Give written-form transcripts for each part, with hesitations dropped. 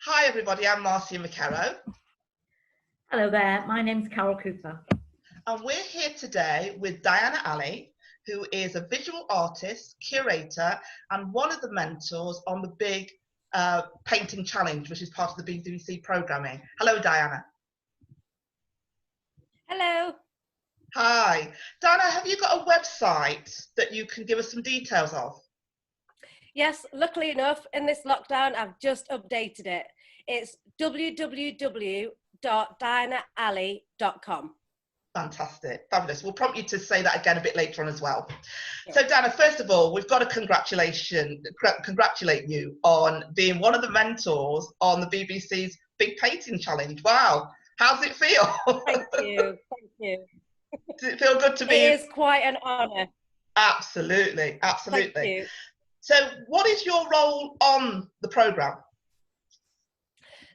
Hi everybody, I'm Marcia McCarrow. Hello there, my name's Carol Cooper. And we're here today with Diana Ali, who is a visual artist, curator, and one of the mentors on the big painting challenge, which is part of the BBC programming. Hello, Diana. Hello. Hi. Diana, have you got a website that you can give us some details of? Yes, luckily enough, in this lockdown, I've just updated it. It's www.dianaali.com. Fantastic, fabulous. We'll prompt you to say that again a bit later on as well. Sure. So Diana, first of all, we've got to congratulate you on being one of the mentors on the BBC's Big Painting Challenge. Wow, how's it feel? Thank you, thank you. Does it feel good to be? It is quite an honour. Absolutely, absolutely. Thank you. So what is your role on the programme?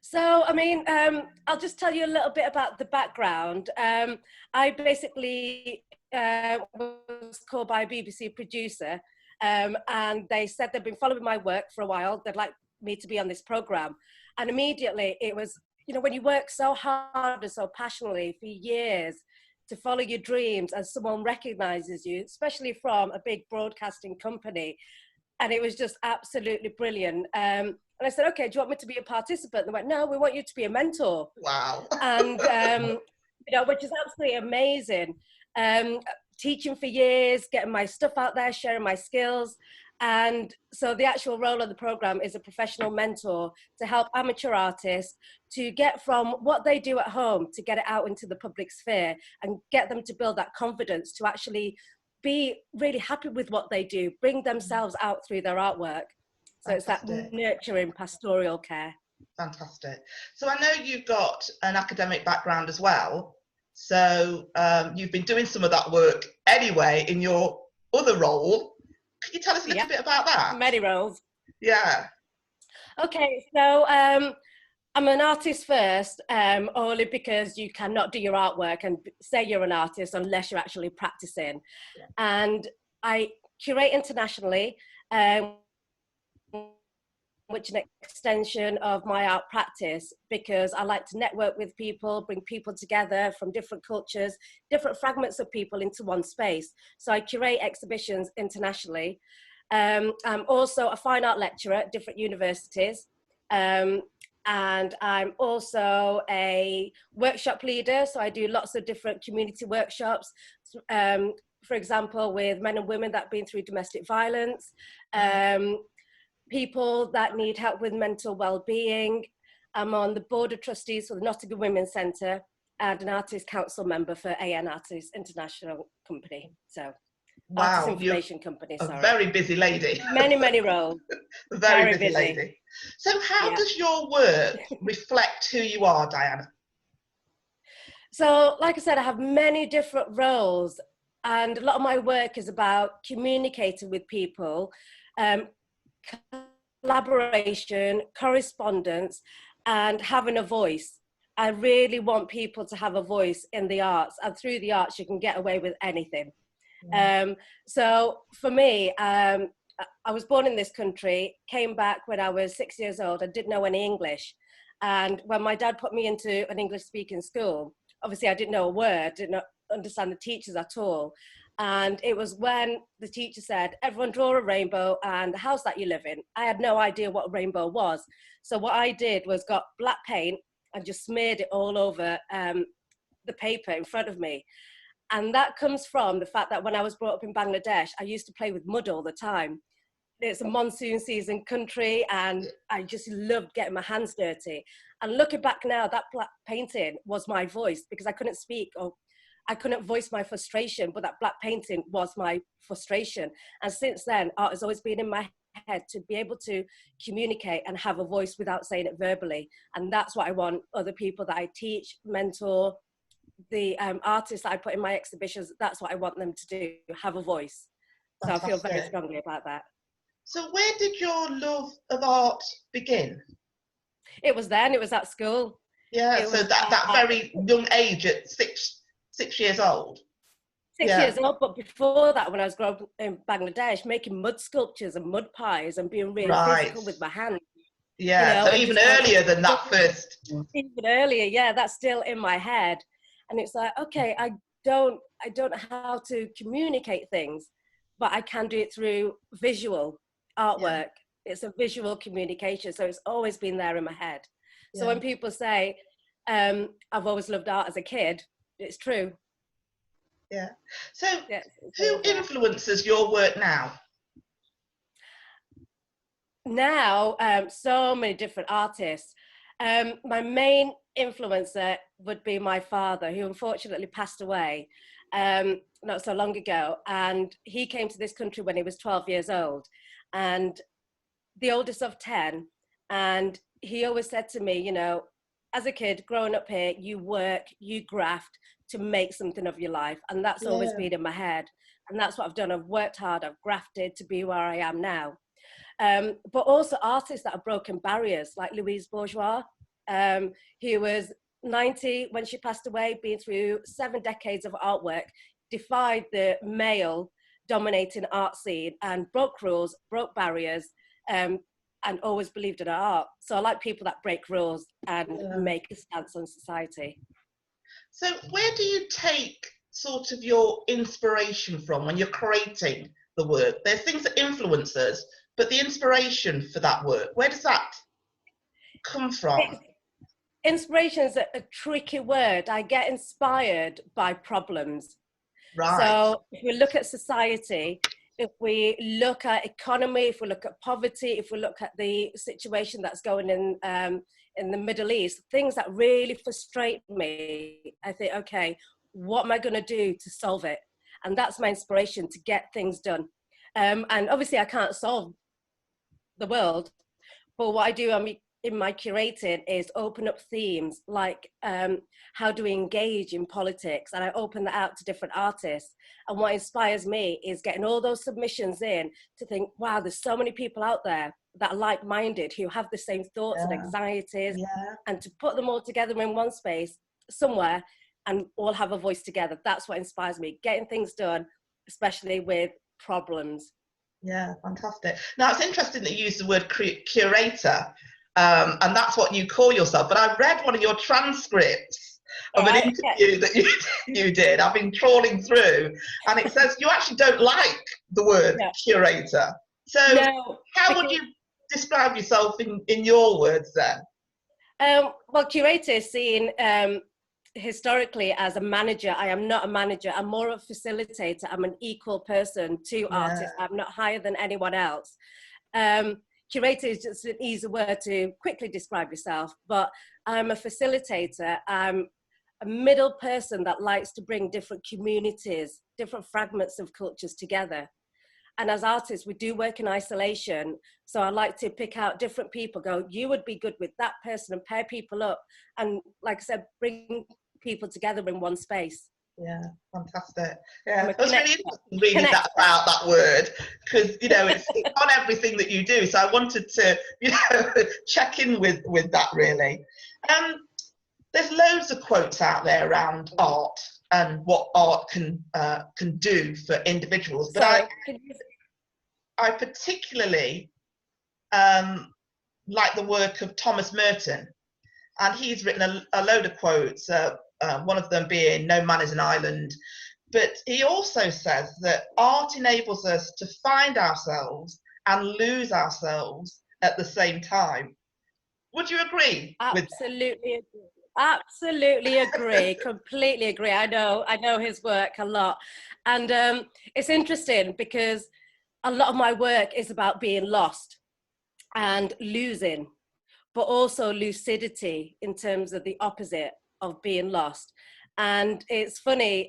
So, I mean, I'll just tell you a little bit about the background. I basically was called by a BBC producer and they said they'd been following my work for a while. They'd like me to be on this programme. And immediately it was, you know, when you work so hard and so passionately for years to follow your dreams and someone recognises you, especially from a big broadcasting company, and it was just absolutely brilliant. And I said, okay, do you want me to be a participant? And they went, no, we want you to be a mentor. Wow. And, you know, which is absolutely amazing. Teaching for years, getting my stuff out there, sharing my skills. And so the actual role of the programme is a professional mentor to help amateur artists to get from what they do at home to get it out into the public sphere and get them to build that confidence to actually be really happy with what they do, bring themselves out through their artwork. So Fantastic. It's that nurturing pastoral care. Fantastic. So I know you've got an academic background as well. So you've been doing some of that work anyway in your other role. Can you tell us a little bit about that? Many roles. Yeah. Okay, so I'm an artist first, only because you cannot do your artwork and say you're an artist unless you're actually practicing. Yeah. And I curate internationally, which is an extension of my art practice, because I like to network with people, bring people together from different cultures, different fragments of people into one space. So I curate exhibitions internationally. I'm also a fine art lecturer at different universities. And I'm also a workshop leader, so I do lots of different community workshops, for example, with men and women that have been through domestic violence, people that need help with mental well-being. I'm on the board of trustees for the Nottingham Women's Centre and an artist council member for AN Artists International Company. So, wow, Artist Information Company, sorry. A very busy lady. Many, many roles. very busy lady. So how does your work reflect who you are, Diana? So, like I said, I have many different roles, and a lot of my work is about communicating with people, collaboration, correspondence, and having a voice. I really want people to have a voice in the arts, and through the arts you can get away with anything. So for me, I was born in this country, came back when I was 6 years old. I didn't know any English. And when my dad put me into an English speaking school, obviously I didn't know a word, didn't understand the teachers at all. And it was when the teacher said, everyone draw a rainbow and the house that you live in. I had no idea what a rainbow was. So what I did was got black paint and just smeared it all over the paper in front of me. And that comes from the fact that when I was brought up in Bangladesh, I used to play with mud all the time. It's a monsoon season country and I just loved getting my hands dirty. And looking back now, that black painting was my voice, because I couldn't speak or I couldn't voice my frustration, but that black painting was my frustration. And since then, art has always been in my head to be able to communicate and have a voice without saying it verbally. And that's what I want other people that I teach, mentor, the artists that I put in my exhibitions, that's what I want them to do, have a voice. Fantastic. So I feel very strongly about that. So where did your love of art begin? It was then, it was at school. Yeah, so that very young age at six years old. 6 years old, but before that, when I was growing up in Bangladesh, making mud sculptures and mud pies and being really physical with my hands. Yeah, You know, so and even just going, earlier than that first. even earlier, yeah, that's still in my head. And it's like, okay, I don't know how to communicate things, but I can do it through visual artwork. It's a visual communication, so it's always been there in my head. So when people say, I've always loved art as a kid, it's true. Yeah. So Yes, who influences your work now? Now, so many different artists. My main influencer would be my father, who unfortunately passed away not so long ago. And he came to this country when he was 12 years old, and the oldest of 10. And he always said to me, you know, as a kid growing up here, you work, you graft to make something of your life. And that's always been in my head. And that's what I've done. I've worked hard, I've grafted to be where I am now. But also artists that have broken barriers, like Louise Bourgeois, who was 90 when she passed away, been through 7 decades of artwork, defied the male dominating art scene and broke rules, broke barriers, and always believed in art. So I like people that break rules and make a stance on society. So where do you take sort of your inspiration from when you're creating the work? There's things that influence us, but the inspiration for that work, where does that come from? Inspiration is a tricky word. I get inspired by problems. Right. So if we look at society, if we look at economy, if we look at poverty, if we look at the situation that's going in the Middle East, things that really frustrate me, I think, okay, what am I going to do to solve it? And that's my inspiration to get things done. And obviously I can't solve the world, but what I do in my curating is open up themes like how do we engage in politics, and I open that out to different artists. And what inspires me is getting all those submissions in to think, wow, there's so many people out there that are like-minded, who have the same thoughts and anxieties, and to put them all together in one space somewhere and all have a voice together. That's what inspires me, getting things done, especially with problems. Yeah, fantastic. Now, it's interesting that you use the word curator, and that's what you call yourself. But I read one of your transcripts of an interview that you did. I've been trawling through, and it says you actually don't like the word curator. So how would you describe yourself in your words then? Well, curator is seen historically as a manager. I am not a manager. I'm more of a facilitator. I'm an equal person to artists. I'm not higher than anyone else. Curator is just an easy word to quickly describe yourself, but I'm a facilitator. I'm a middle person that likes to bring different communities, different fragments of cultures together. And as artists, we do work in isolation. So I like to pick out different people, go, you would be good with that person, and pair people up. And like I said, bring people together in one space. Yeah, fantastic. Yeah, it was really interesting reading that about that word, because you know it's on everything that you do. So I wanted to, you know, check in with that really. There's loads of quotes out there around art and what art can do for individuals, but I particularly like the work of Thomas Merton, and he's written a load of quotes. One of them being "No man is an island," but he also says that art enables us to find ourselves and lose ourselves at the same time. Would you agree? Absolutely agree. Absolutely agree. Completely agree. I know his work a lot, and it's interesting because a lot of my work is about being lost and losing, but also lucidity in terms of the opposite of being lost. And it's funny,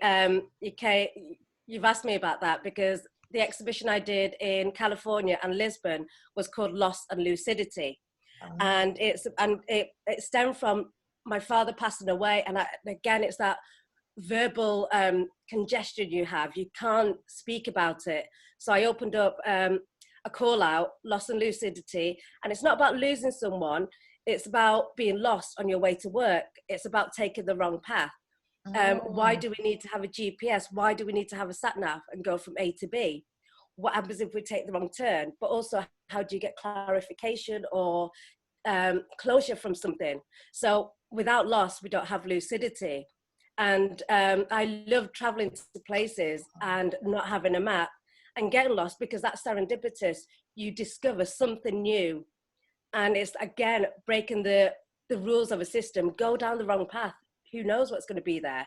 you've asked me about that, because the exhibition I did in California and Lisbon was called Lost and Lucidity. And it stemmed from my father passing away. And again, it's that verbal congestion you have. You can't speak about it. So I opened up a call out, Lost and Lucidity. And it's not about losing someone. It's about being lost on your way to work. It's about taking the wrong path. Why do we need to have a GPS? Why do we need to have a sat nav and go from A to B? What happens if we take the wrong turn? But also, how do you get clarification or closure from something. So without loss, we don't have lucidity. And I love traveling to places and not having a map and getting lost, because that's serendipitous. You discover something new. And it's, again, breaking the rules of a system. Go down the wrong path. Who knows what's going to be there?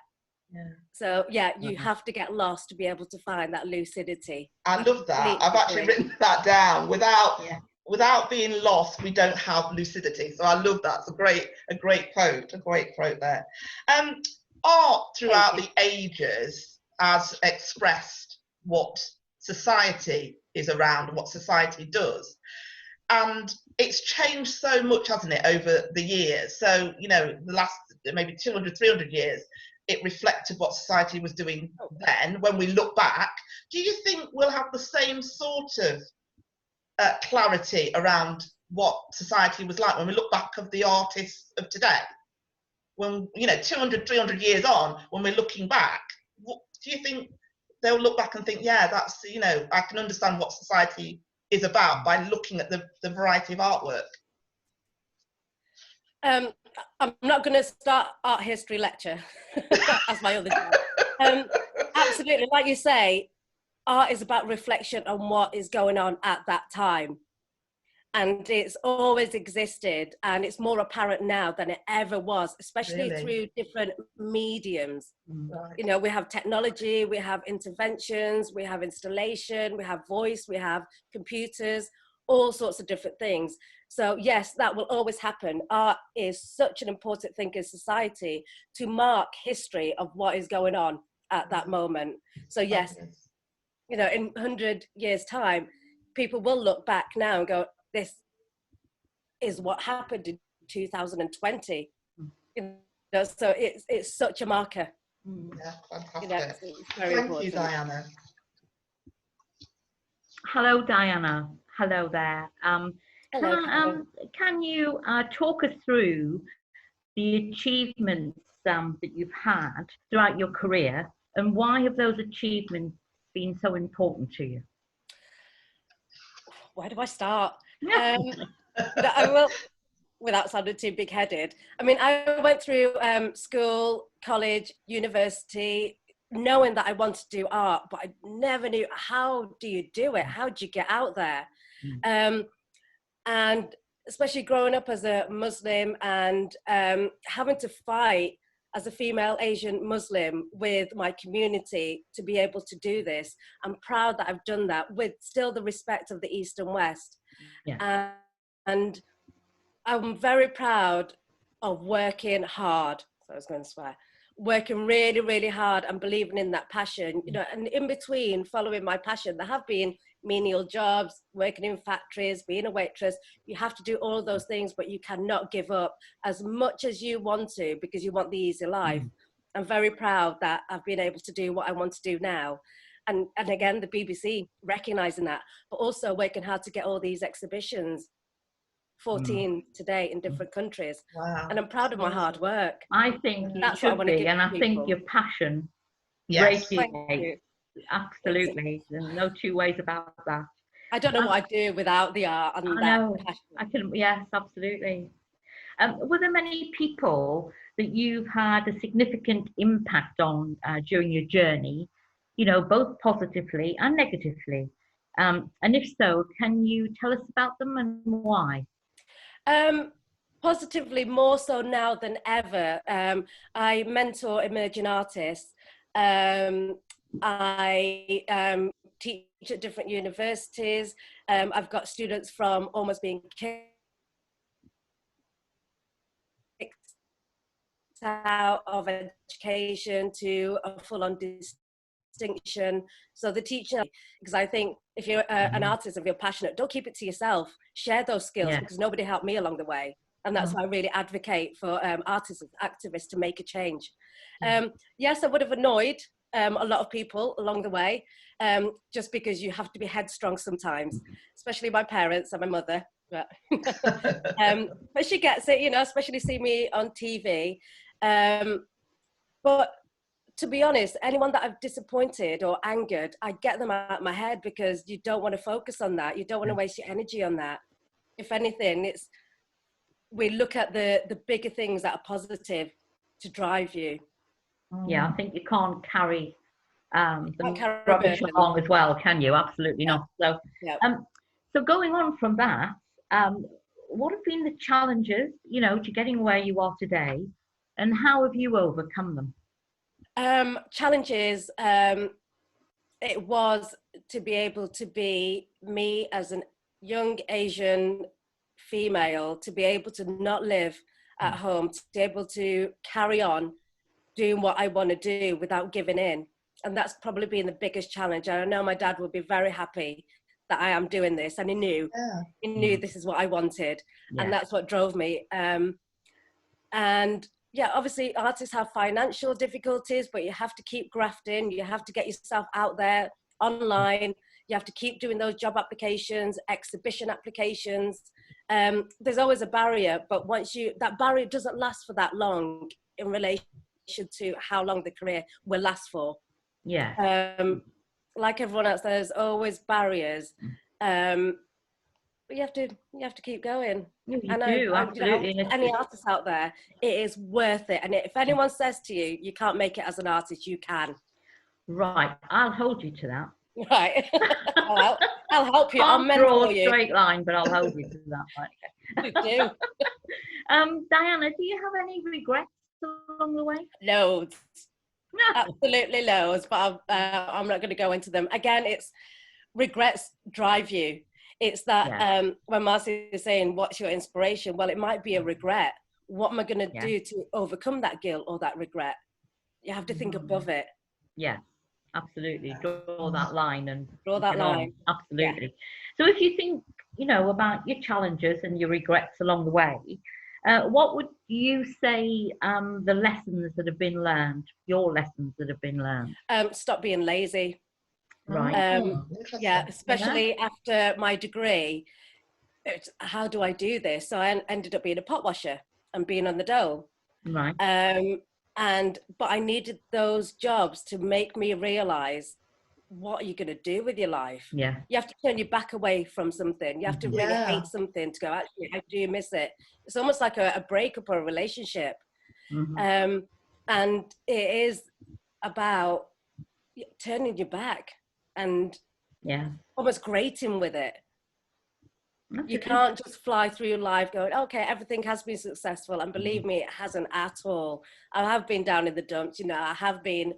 Yeah. So, yeah, you have to get lost to be able to find that lucidity. I love that. I've actually written that down. Without being lost, we don't have lucidity. So I love that. It's a great quote there. Art throughout the ages has expressed what society is around and what society does. And it's changed so much, hasn't it, over the years? So, you know, the last maybe 200, 300 years, it reflected what society was doing then. When we look back, do you think we'll have the same sort of clarity around what society was like when we look back of the artists of today? When, you know, 200, 300 years on, when we're looking back, what, do you think they'll look back and think, yeah, that's, you know, I can understand what society is about by looking at the variety of artwork? I'm not going to start art history lecture as my other job. Absolutely, like you say, art is about reflection on what is going on at that time. And it's always existed, and it's more apparent now than it ever was, especially through different mediums. Right. You know, we have technology, we have interventions, we have installation, we have voice, we have computers, all sorts of different things. So yes, that will always happen. Art is such an important thing in society to mark history of what is going on at that moment. So yes, you know, in 100 years' time, people will look back now and go, this is what happened in 2020. You know, so it's such a marker. Yeah, fantastic. You know, it's very Thank important. you, Diana. Hello, Diana. Hello there. Hello. Can you talk us through the achievements that you've had throughout your career, and why have those achievements been so important to you? Where do I start? I will, without sounding too big-headed. I mean, I went through school, college, university, knowing that I wanted to do art, but I never knew, how do you do it? How do you get out there? And especially growing up as a Muslim and having to fight as a female Asian Muslim with my community to be able to do this. I'm proud that I've done that with still the respect of the East and West. Yeah. And I'm very proud of working hard. So I was going to swear. Working really, really hard and believing in that passion, you know, and in between following my passion, there have been menial jobs, working in factories, being a waitress. You have to do all of those things, but you cannot give up as much as you want to because you want the easy life. I'm very proud that I've been able to do what I want to do now. And again, the BBC recognizing that, but also working hard to get all these exhibitions, 14 today in different countries. Wow. And I'm proud of my hard work. I think you should be, and I think your passion radiates. Absolutely. There's no two ways about that. I don't know what I'd do without the art and that passion. I can, yes, absolutely. Were there many people that you've had a significant impact on during your journey, you know, both positively and negatively? And if so, can you tell us about them and why? Positively, more so now than ever. I mentor emerging artists. I teach at different universities. I've got students from almost being kicked out of education to a full-on distinction. So the teaching, because I think if you're an artist, if you're passionate, don't keep it to yourself. Share those skills, because nobody helped me along the way. And that's why I really advocate for artists and activists to make a change. Yes, I would have annoyed a lot of people along the way, just because you have to be headstrong sometimes, especially my parents and my mother. But, but she gets it, you know, especially see me on TV. But to be honest, anyone that I've disappointed or angered, I get them out of my head, because you don't want to focus on that. You don't want to waste your energy on that. If anything, it's we look at the bigger things that are positive to drive you. Yeah, I think you can't carry the a rubbish burden. along as well, can you? Absolutely Yeah. not. So, Yeah. so going on from that, what have been the challenges, you know, to getting where you are today, and how have you overcome them? Challenges, it was to be able to be me as a young Asian female, to be able to not live at home, to be able to carry on doing what I want to do without giving in. And that's probably been the biggest challenge. And I know my dad would be very happy that I am doing this. And he knew this is what I wanted. Yeah. And that's what drove me. And yeah, obviously artists have financial difficulties, but you have to keep grafting. You have to get yourself out there online. You have to keep doing those job applications, exhibition applications. There's always a barrier, but that barrier doesn't last for that long in relation to how long the career will last for. Yeah. Like everyone else, there's always barriers. But you have to keep going. You do, absolutely. You know, any artists out there, it is worth it. And if anyone says to you, you can't make it as an artist, you can. Right, I'll hold you to that. Right. I'll help you. I'll mentor you. Straight line, but I'll hold you to that. Right, okay. You do. Diana, do you have any regrets along the way? Loads. Absolutely loads, but I'm not going to go into them. Again, it's regrets drive you. It's that when Marcy is saying, what's your inspiration? Well, it might be a regret. What am I going to do to overcome that guilt or that regret? You have to think above it. Yeah, absolutely. Draw that line and draw that line. Absolutely. Yeah. So if you think, you know, about your challenges and your regrets along the way, what would you say the lessons that have been learned, your lessons that have been learned? Stop being lazy. Right. Yeah, especially after my degree. How do I do this? So I ended up being a pot washer and being on the dole. Right. But I needed those jobs to make me realize, what are you going to do with your life? Yeah. You have to turn your back away from something. You have to really hate something to go, actually, I do miss it. It's almost like a breakup or a relationship. And it is about turning your back and almost grating with it. You can't just fly through life going, okay, everything has been successful. And believe me, it hasn't at all. I have been down in the dumps, you know, I have been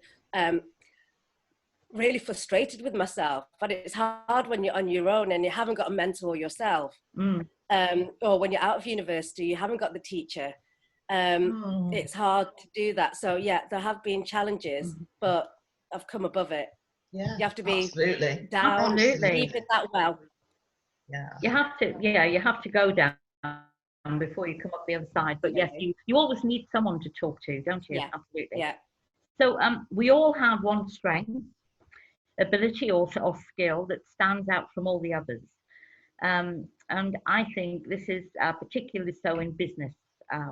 really frustrated with myself. But it's hard when you're on your own and you haven't got a mentor yourself. Or when you're out of university, you haven't got the teacher. It's hard to do that. So yeah, there have been challenges, but I've come above it. Yeah, you have to be down, deep in that well. Yeah, you have to go down before you come up the other side. But yes, you always need someone to talk to, don't you? Yeah. Absolutely. Yeah. So we all have one strength, ability, or skill that stands out from all the others. And I think this is particularly so in business,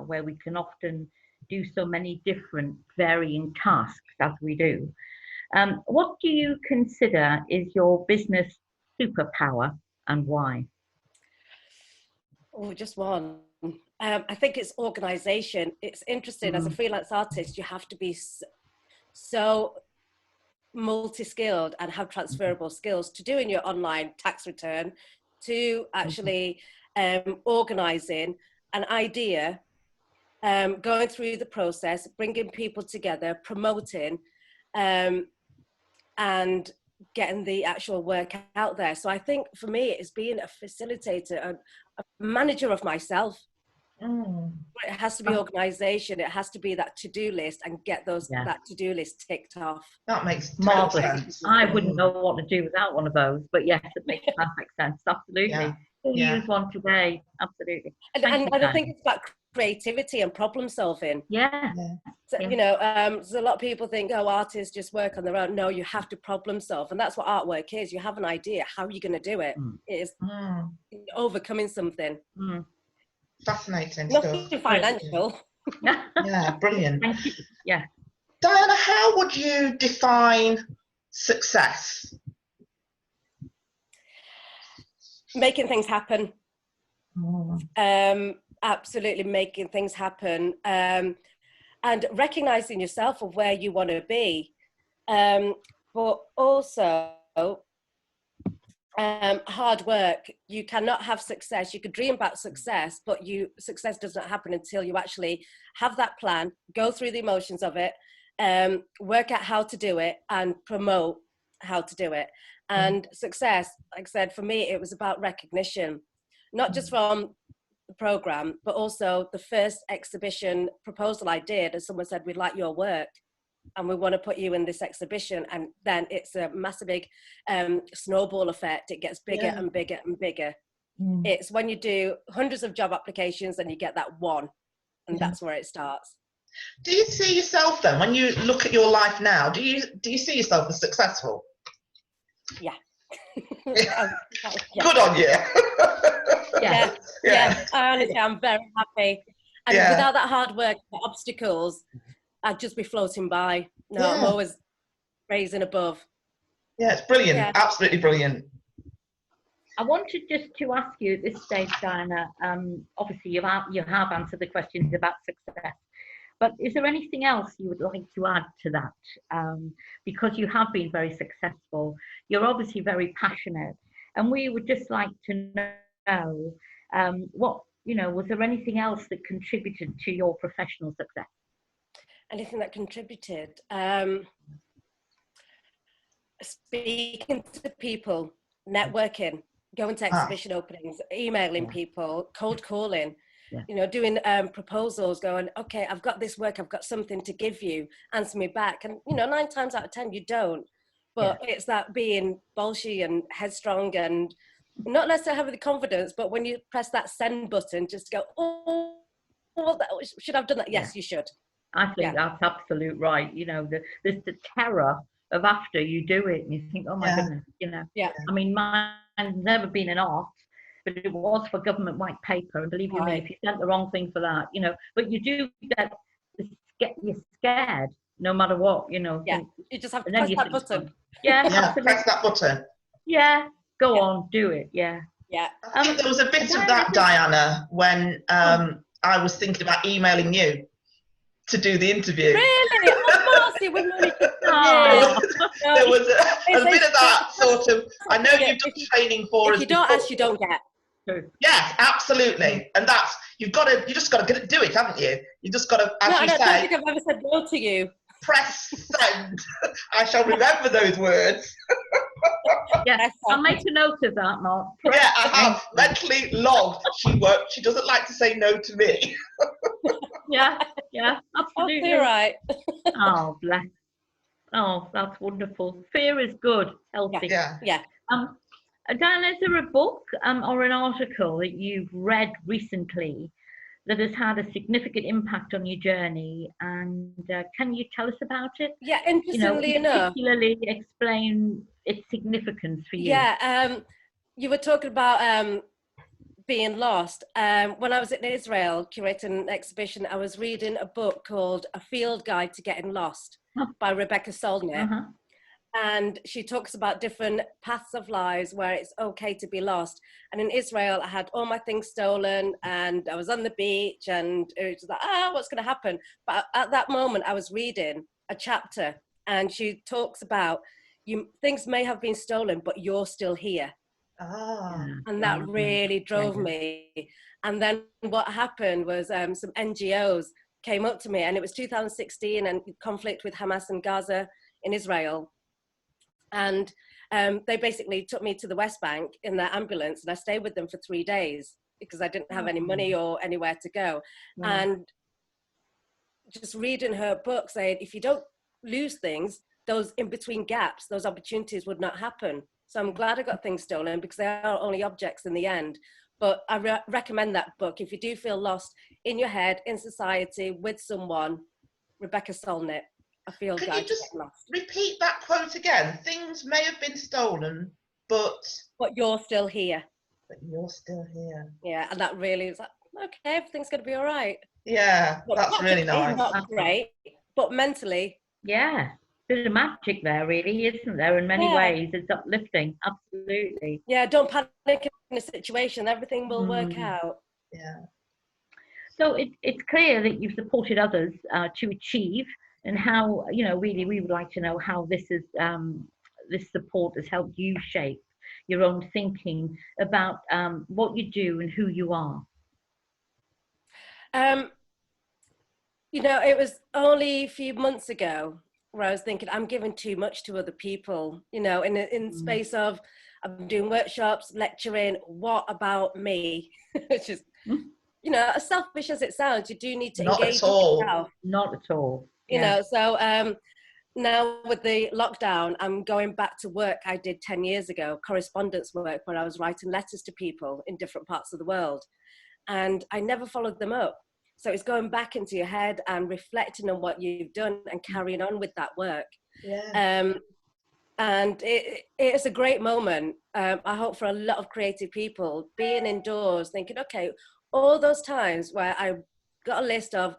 where we can often do so many different varying tasks as we do. What do you consider is your business superpower and why? Oh, just one. I think it's organization. It's interesting. As a freelance artist, you have to be so multi-skilled and have transferable skills to doing your online tax return, to actually organizing an idea, going through the process, bringing people together, promoting, and getting the actual work out there. So I think for me, it's being a facilitator, a manager of myself. It has to be organization. It has to be that to-do list and get that to-do list ticked off. That makes total sense. I wouldn't know what to do without one of those, but yes, it makes perfect sense. Absolutely. Use one today. Absolutely. And I think it's about creativity and problem solving. So, you know, so a lot of people think, oh, artists just work on their own. No, you have to problem solve. And that's what artwork is. You have an idea. How are you going to do it? It is overcoming something. Fascinating Nothing stuff. Financial. Yeah, brilliant. Yeah. Diana, how would you define success? Making things happen. absolutely making things happen, and recognizing yourself of where you want to be, but also hard work. You cannot have success. You could dream about success, but success does not happen until you actually have that plan, go through the emotions of it, work out how to do it, and promote how to do it. And success, like I said, for me, it was about recognition, not just from the program, but also the first exhibition proposal I did, as someone said, we'd like your work and we want to put you in this exhibition. And then it's a massive big snowball effect. It gets bigger and bigger and bigger. It's when you do hundreds of job applications and you get that one, and that's where it starts. Do you see yourself then, when you look at your life now, do you see yourself as successful? Yeah. Good on you. Yeah, honestly, I'm very happy. And without that hard work, the obstacles, I'd just be floating by. No, I'm always raising above. Yeah, it's brilliant. Absolutely brilliant. I wanted just to ask you at this stage, Diana, obviously you have answered the questions about success, but is there anything else you would like to add to that? Because you have been very successful, you're obviously very passionate, and we would just like to know what, was there anything else that contributed to your professional success? Anything that contributed? Speaking to people, networking, going to exhibition openings, emailing people, cold calling, doing proposals, going, okay, I've got this work, I've got something to give you, answer me back. And, 9 times out of 10, you don't. But it's that being bolshy and headstrong and not necessarily having the confidence, but when you press that send button, just go, oh, should I have done that? Yes, you should. I think that's absolute right. There's the terror of after you do it and you think, oh my goodness, I mean, mine's never been an art, but it was for government white paper, and believe you me, if you sent the wrong thing for that, but you do you're scared no matter what, you just have to press that button. Press that button. Go on, do it. I think there was a bit of that, Diana, when I was thinking about emailing you to do the interview. Really? Oh, Marcy, we've known each other. There was a bit of that sort of, I know you've done training for us. If you don't ask, you don't get. Yes, absolutely. And that's, you just got to do it, haven't you? You just got to, as you say. I don't think I've ever said no to you. Press send. I shall remember those words. I'll make a note of that, Mark. I have mentally logged. She doesn't like to say no to me. Absolutely. You're right. Oh, bless. Oh, that's wonderful. Fear is good, healthy. Yeah. Diana, is there a book or an article that you've read recently that has had a significant impact on your journey, and can you tell us about it? Yeah, interestingly enough. Particularly explain its significance for you. Yeah, you were talking about being lost. When I was in Israel curating an exhibition, I was reading a book called A Field Guide to Getting Lost by Rebecca Solnit. And she talks about different paths of lives where it's okay to be lost. And in Israel, I had all my things stolen and I was on the beach and it was like, what's going to happen? But at that moment, I was reading a chapter and she talks about things may have been stolen, but you're still here. And that really drove me. And then what happened was some NGOs came up to me, and it was 2016 and conflict with Hamas and Gaza in Israel. And they basically took me to the West Bank in their ambulance, and I stayed with them for 3 days because I didn't have any money or anywhere to go. And just reading her book saying, if you don't lose things, those in between gaps, those opportunities would not happen. So I'm glad I got things stolen because they are only objects in the end. But I recommend that book if you do feel lost in your head, in society, with someone. Rebecca Solnit. Can you just repeat that quote again? Things may have been stolen, but you're still here. But you're still here. Yeah, and that really is like, okay, everything's going to be all right. Yeah, that's really nice. Not great, but mentally. Yeah, there's a magic there, really, isn't there? In many ways, it's uplifting. Absolutely. Yeah, don't panic in a situation. Everything will work out. Yeah. So it's clear that you've supported others to achieve, and how, really we would like to know how this support has helped you shape your own thinking about what you do and who you are. It was only a few months ago where I was thinking, I'm giving too much to other people, in space of, I'm doing workshops, lecturing, what about me? Which is, as selfish as it sounds, you do need to engage with yourself. Not at all. So now with the lockdown, I'm going back to work I did 10 years ago, correspondence work, where I was writing letters to people in different parts of the world. And I never followed them up. So it's going back into your head and reflecting on what you've done and carrying on with that work. Yeah. And it's a great moment. I hope for a lot of creative people being indoors, thinking, okay, all those times where I got a list of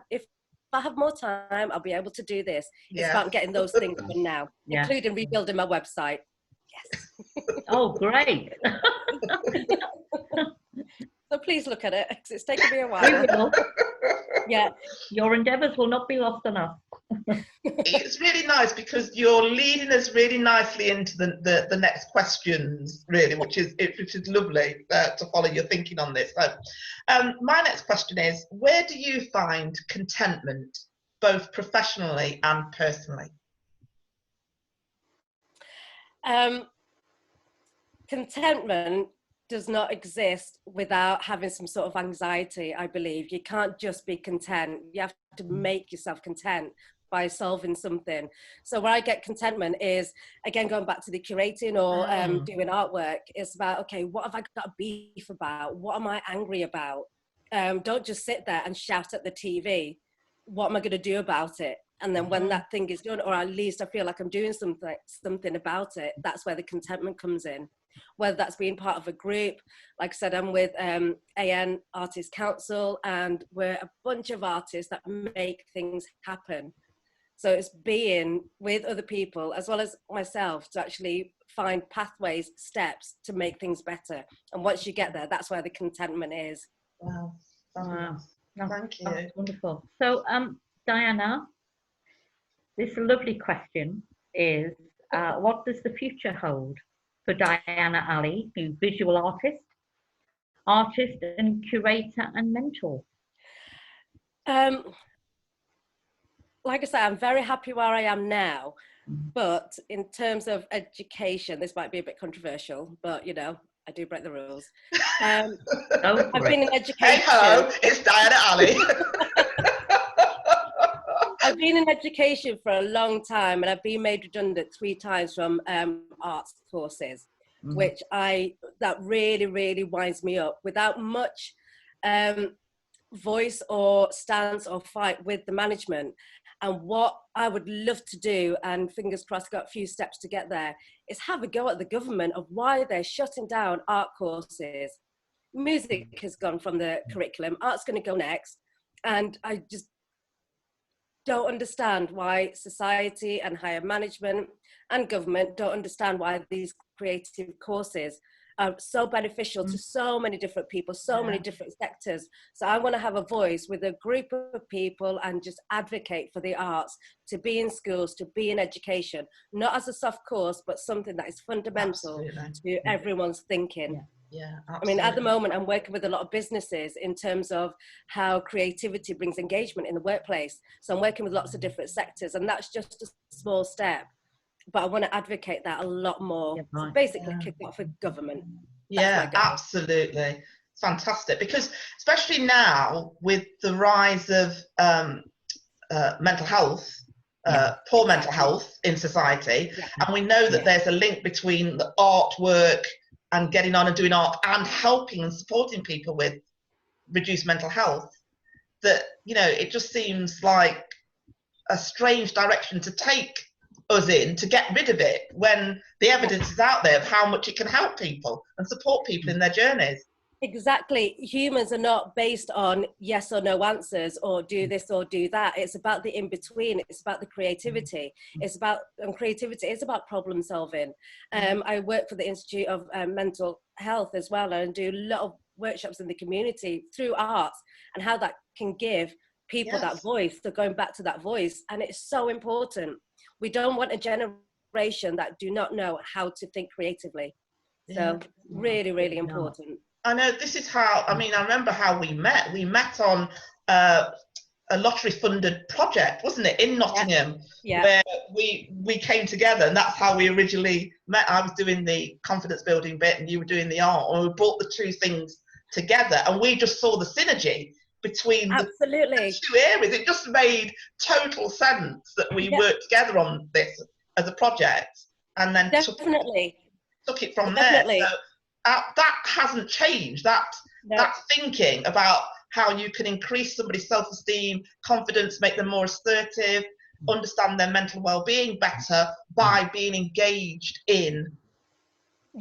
if I have more time, I'll be able to do this. Yeah. It's about getting those things done now, including rebuilding my website. Yes. Oh, great. So please look at it, because it's taken me a while. We will. Yeah. Your endeavours will not be lost on us. It's really nice because you're leading us really nicely into the next questions, really, which is lovely to follow your thinking on this. So, my next question is, where do you find contentment, both professionally and personally? Contentment does not exist without having some sort of anxiety, I believe. You can't just be content. You have to make yourself content by solving something. So where I get contentment is, again, going back to the curating or doing artwork, it's about, okay, what have I got beef about? What am I angry about? Don't just sit there and shout at the TV. What am I going to do about it? And then when that thing is done, or at least I feel like I'm doing something about it, that's where the contentment comes in. Whether that's being part of a group, like I said, I'm with AN Artists Council, and we're a bunch of artists that make things happen. So it's being with other people as well as myself to actually find pathways, steps to make things better. And once you get there, that's where the contentment is. Wow. Wow. Thank you. That's wonderful. So, Diana, this lovely question is, what does the future hold for Diana Ali, who's visual artist and curator and mentor? Like I said, I'm very happy where I am now, but in terms of education, this might be a bit controversial, but I do break the rules. I've been in education. Hey ho, it's Diana Ali. I've been in education for a long time, and I've been made redundant 3 times from arts courses, which that really, really winds me up. Without much voice or stance or fight with the management. And what I would love to do, and fingers crossed, got a few steps to get there, is have a go at the government of why they're shutting down art courses. Music has gone from the curriculum, art's going to go next. And I just don't understand why society and higher management and government don't understand why these creative courses are so beneficial to so many different people, so many different sectors. So I want to have a voice with a group of people and just advocate for the arts, to be in schools, to be in education, not as a soft course, but something that is fundamental to everyone's thinking. Yeah, I mean, at the moment, I'm working with a lot of businesses in terms of how creativity brings engagement in the workplace. So I'm working with lots of different sectors, and that's just a small step. But I want to advocate that a lot more. So basically, kick off with government. Yeah, absolutely. Fantastic. Because especially now with the rise of mental health, poor mental health in society, and we know that there's a link between the artwork and getting on and doing art and helping and supporting people with reduced mental health, that, it just seems like a strange direction to take us in, to get rid of it, when the evidence is out there of how much it can help people and support people in their journeys. Exactly. Humans are not based on yes or no answers, or do this or do that. It's about the in-between. It's about the creativity. It's about creativity. It's about problem solving. I work for the Institute of Mental Health as well, and do a lot of workshops in the community through arts, and how that can give people that voice. So going back to that voice, and it's so important. We don't want a generation that do not know how to think creatively. So really, really important. I know this is how, I mean, I remember how we met. We met on a lottery-funded project, wasn't it, in Nottingham, where we came together, and that's how we originally met. I was doing the confidence building bit, and you were doing the art, and we brought the two things together, and we just saw the synergy between the two areas. It just made total sense that we worked together on this as a project, and then took it from there. So that hasn't changed. That thinking about how you can increase somebody's self-esteem, confidence, make them more assertive, understand their mental well-being better by being engaged in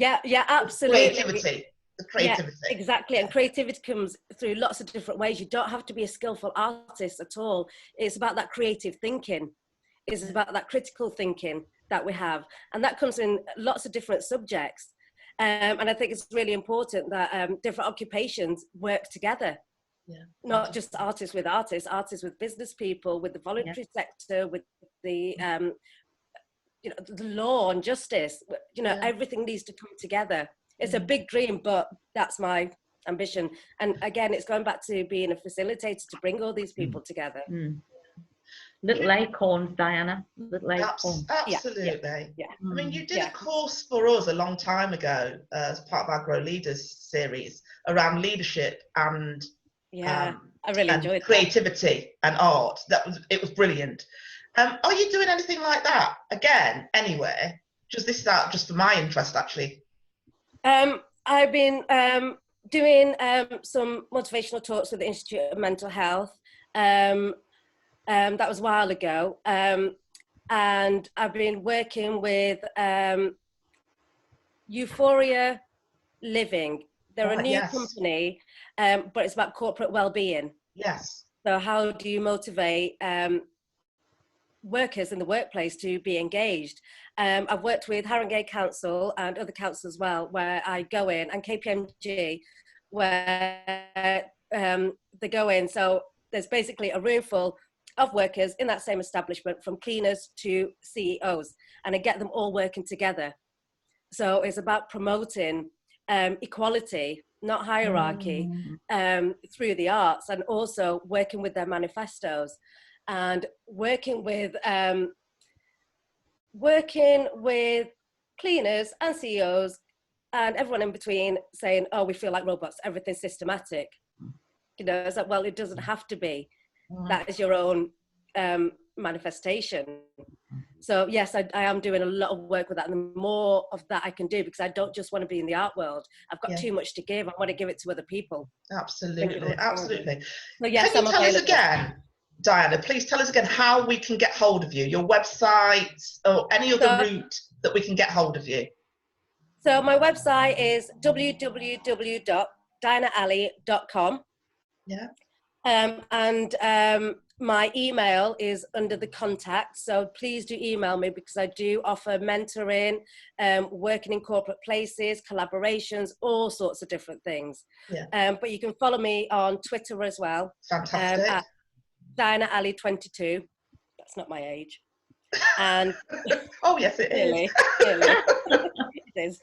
absolutely the creativity. Exactly. And creativity comes through lots of different ways. You don't have to be a skillful artist at all. It's about that creative thinking. It's about that critical thinking that we have, and that comes in lots of different subjects. And I think it's really important that different occupations work together. Not just artists with business people, with the voluntary sector, with the the law and justice. Everything needs to come together. It's a big dream, but that's my ambition. And again, it's going back to being a facilitator to bring all these people together. Little acorns, Diana. Little acorns. Absolutely. I mean, you did a course for us a long time ago as part of our Grow Leaders series around leadership and I really enjoyed creativity and art. It was brilliant. Are you doing anything like that again anywhere? This is out just for my interest, actually. I've been doing some motivational talks with the Institute of Mental Health. That was a while ago, and I've been working with Euphoria Living. They're a new company, but it's about corporate well-being. Yes. So how do you motivate workers in the workplace to be engaged? I've worked with Haringey Council and other councils as well, where I go in, and KPMG, where they go in. So there's basically a room full of workers in that same establishment, from cleaners to CEOs, and I get them all working together. So it's about promoting equality, not hierarchy, through the arts, and also working with their manifestos, and working with cleaners and CEOs and everyone in between, saying, oh, we feel like robots, everything's systematic. It's like, well, it doesn't have to be. That is your own manifestation. So yes, I am doing a lot of work with that, and the more of that I can do, because I don't just want to be in the art world. I've got too much to give. I want to give it to other people. Absolutely, absolutely. So yes, can you tell us again, Diana, please tell us again how we can get hold of you, your website, or any other route that we can get hold of you? So my website is www.dianaalley.com. My email is under the contact, so please do email me, because I do offer mentoring, working in corporate places, collaborations, all sorts of different things. But you can follow me on Twitter as well. Fantastic. At Diana Alley 22. That's not my age. And oh yes, it is. Clearly. It is.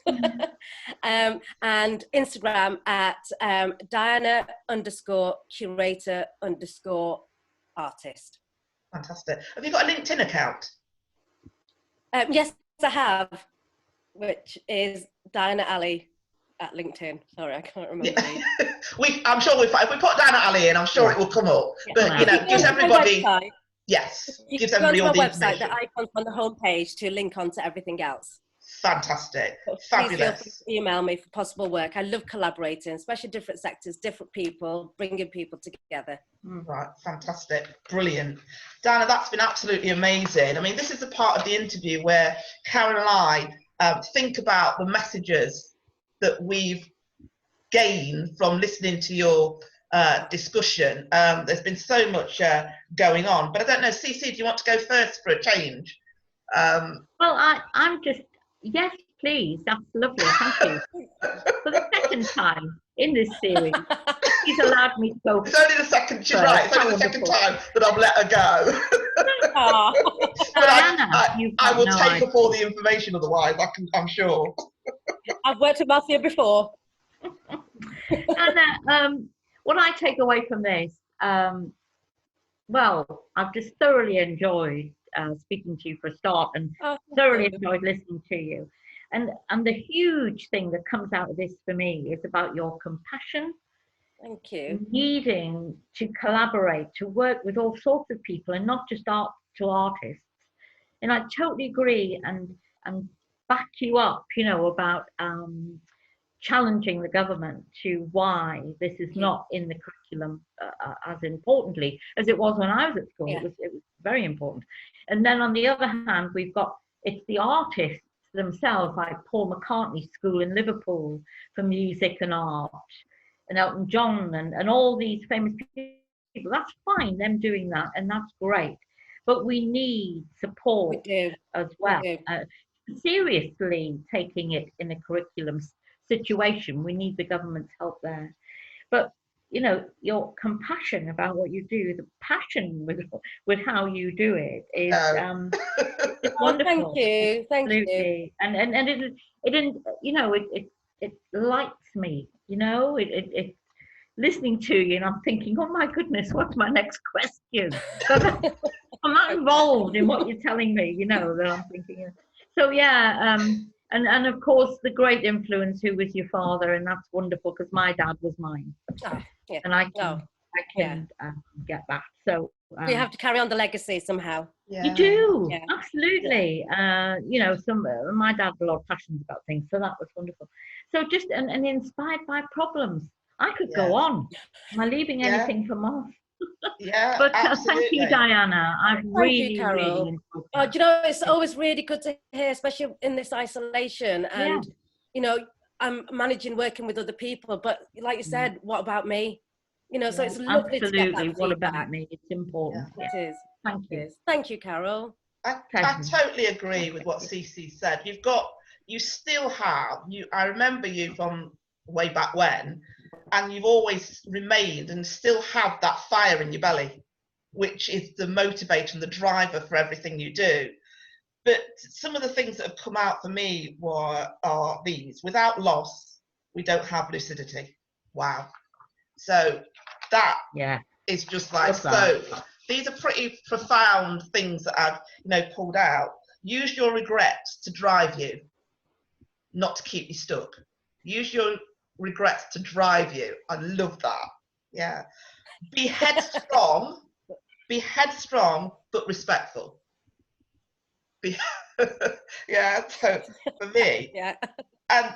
And Instagram at Diana_Curator_artist. Fantastic. Have you got a LinkedIn account? Yes, I have, which is Diana Alley at LinkedIn. Sorry, I can't remember. I'm sure if we put Diana Alley in, I'm sure it will come up. But gives everybody. Gives everybody all the information. The icons on the homepage to link on to everything else. Fantastic. Fabulous. Please feel free to email me for possible work. I love collaborating, especially different sectors, different people, bringing people together. Right, fantastic, brilliant. Diana, that's been absolutely amazing. I mean, this is the part of the interview where Karen and I think about the messages that we've gained from listening to your discussion. There's been so much going on, but I don't know, Cece, do you want to go first for a change? Well, I'm just, yes, please, that's lovely, thank you. For the second time. in this series. She's allowed me to go. It's only the second. She's right. It's only the second time that I've let her go. But I will take up all the information. Otherwise, I'm sure. I've worked with Matthew before. And what I take away from this, well, I've just thoroughly enjoyed speaking to you for a start, and thoroughly enjoyed listening to you. And the huge thing that comes out of this for me is about your compassion. Thank you. Needing to collaborate, to work with all sorts of people, and not just artists. And I totally agree and back you up, about challenging the government to why this is not in the curriculum as importantly as it was when I was at school. Yeah. It was very important. And then on the other hand, it's the artists themselves, like Paul McCartney's school in Liverpool for music and art, and Elton John and all these famous people. That's fine, them doing that, and that's great. But we need support as well. Seriously taking it in a curriculum situation, we need the government's help there. But your compassion about what you do, the passion with how you do it is it's wonderful. Thank you. And it lights me. It listening to you, and I'm thinking, oh my goodness, what's my next question? I'm not involved in what you're telling me. That I'm thinking. So yeah. And of course, the great influence who was your father, and that's wonderful because my dad was mine, and I can get that. So we have to carry on the legacy somehow. You do, absolutely. My dad had a lot of passions about things, so that was wonderful. So just and inspired by problems. I could go on. Am I leaving anything for Moss? Yeah, but thank you, Diana. I've really enjoyed that. It's always really good to hear, especially in this isolation. And I'm managing working with other people, but like you said, what about me? So it's lovely to get that feedback. What about me? It's important. It is. Thank you. Thank you, Carol. I totally agree with what Cece said. You still have. I remember you from way back when. And you've always remained and still have that fire in your belly, which is the motivator and the driver for everything you do. But some of the things that have come out for me are these: without loss, we don't have lucidity. Wow. So that is just like, so these are pretty profound things that I've pulled out. Use your regrets to drive you, not to keep you stuck. Use your regrets to drive you. I love that. Yeah. Be headstrong, but respectful. So for me, and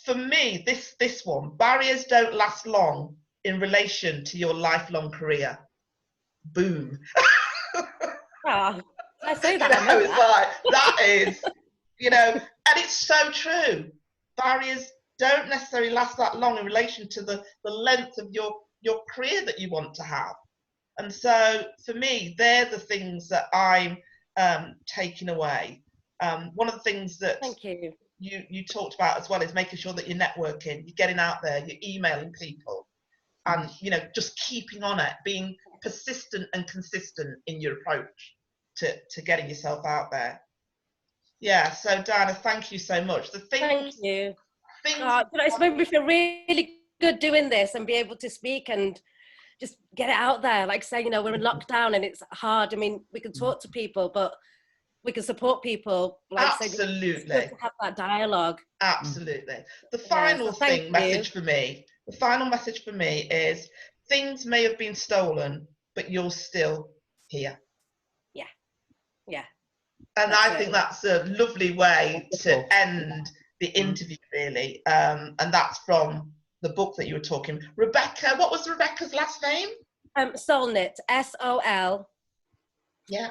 for me, this one, barriers don't last long in relation to your lifelong career. Boom. I say that. It's like, that is, and it's so true. Barriers don't necessarily last that long in relation to the length of your career that you want to have. And so for me, they're the things that I'm taking away. One of the things that you talked about as well is making sure that you're networking, you're getting out there, you're emailing people, and just keeping on it, being persistent and consistent in your approach to getting yourself out there. Yeah, so Diana, thank you so much. Thank you. It's made me feel really good doing this and be able to speak and just get it out there. Like say, we're in lockdown and it's hard. I mean, we can talk to people, but we can support people. Like absolutely. Say, just to have that dialogue. Absolutely. The final message for me is things may have been stolen, but you're still here. Yeah. And I think that's a lovely way to end the interview, really, and that's from the book that you were talking. Rebecca, what was Rebecca's last name? Solnit, SOLNIT. Yeah.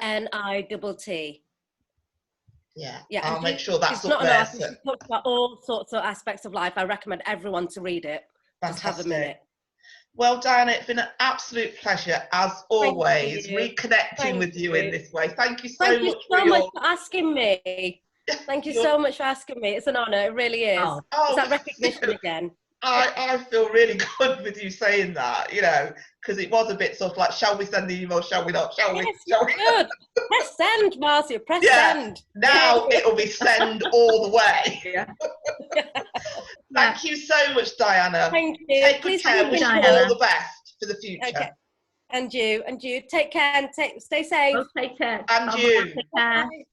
I'll make sure that's up there. She talks about all sorts of aspects of life. I recommend everyone to read it. Fantastic. Just have a minute. Well, Diana, it's been an absolute pleasure, as always, reconnecting with you in this way. Thank you so much. Thank you so much for asking me. Thank you so much for asking me. It's an honour, it really is. It's that recognition again. I feel really good with you saying that, you know, because it was a bit sort of like, shall we send the email, shall we not, shall we? Yes, Shall we? good. Press send, Marcia, press Yeah, send. now it'll be send all the way. Yeah. Thank you so much, Diana. Thank you. Take good Please care. keep Wish in you Diana. all the best for the future. Okay. And you. Take care and stay safe. Both take care. And Bye-bye. you. Take care. Bye.